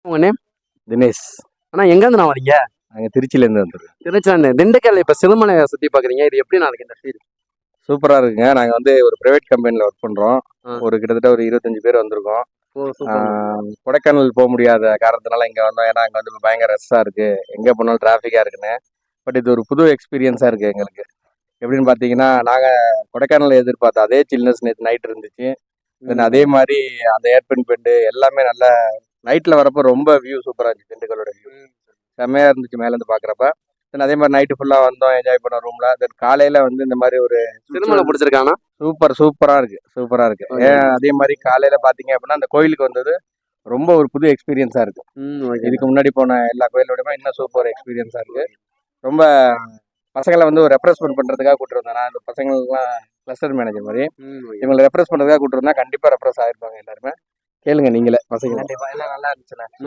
உங்க நேம்? தினேஷ். ஆனா எங்கேருந்து நான் வரீங்க? நாங்கள் திருச்சியிலேருந்து வந்துருக்கோம். திருச்சிலேருந்து. திண்டுக்கல் இப்போ சிறுமலையை சுற்றி பார்க்குறீங்க. இது எப்படி நான் இந்த ஃபீல்? சூப்பராக இருக்குங்க. நாங்கள் வந்து ஒரு ப்ரைவேட் கம்பெனியில் ஒர்க் பண்ணுறோம். கிட்டத்தட்ட ஒரு 25 பேர் வந்திருக்கோம். கொடைக்கானல் போக முடியாத காரணத்தினால இங்கே வந்தோம். ஏன்னா அங்கே வந்து பயங்கர ரஷ்ஷாக இருக்குது, எங்கே போனாலும் டிராஃபிக்காக இருக்குன்னு. பட் இது ஒரு புது எக்ஸ்பீரியன்ஸாக இருக்குது எங்களுக்கு. எப்படின்னு பார்த்தீங்கன்னா, நாங்கள் கொடைக்கானல் எதிர்பார்த்த அதே சில்னஸ் நேற்று நைட் இருந்துச்சு. தென் அதே மாதிரி அந்த ஏர்பின் பெண்டு எல்லாமே நல்லா நைட்டில் வரப்போ ரொம்ப வியூ சூப்பராக இருந்துச்சு. திண்டுக்கலோட வியூ செம்மையாக இருந்துச்சு மேலேருந்து பார்க்குறப்ப. தென் அதே மாதிரி நைட்டு ஃபுல்லாக வந்தோம், என்ஜாய் பண்ணோம் ரூமில். தென் காலையில் வந்து இந்த மாதிரி ஒரு சிறுமலை பிடிச்சிருக்கானா? சூப்பராக இருக்குது. ஏன் அதே மாதிரி காலையில் பார்த்தீங்க அப்படின்னா அந்த கோயிலுக்கு வந்தது ரொம்ப ஒரு புது எக்ஸ்பீரியன்ஸாக இருக்குது. இதுக்கு முன்னாடி போன எல்லா கோயிலோடையுமே இன்னும் சூப்பர் எக்ஸ்பீரியன்ஸாக இருக்குது. ரொம்ப பசங்களை வந்து ஒரு ரெப்ரசன்ட் பண்ணுறதுக்காக கூப்பிட்டு வந்தேன். நான் இந்த பசங்களுக்குலாம் கிளஸ்டர் மேனேஜர் மாதிரி இவங்களை ரெப்ரஸ் பண்ணுறதுக்காக கூப்பிட்டு வந்தா கண்டிப்பாக ரெப்ரஸ் ஆகிருப்பாங்க எல்லாருமே. கேளுங்க நீங்களே பசங்க. கண்டிப்பாக எல்லாம் நல்லா இருந்துச்சுண்ணே.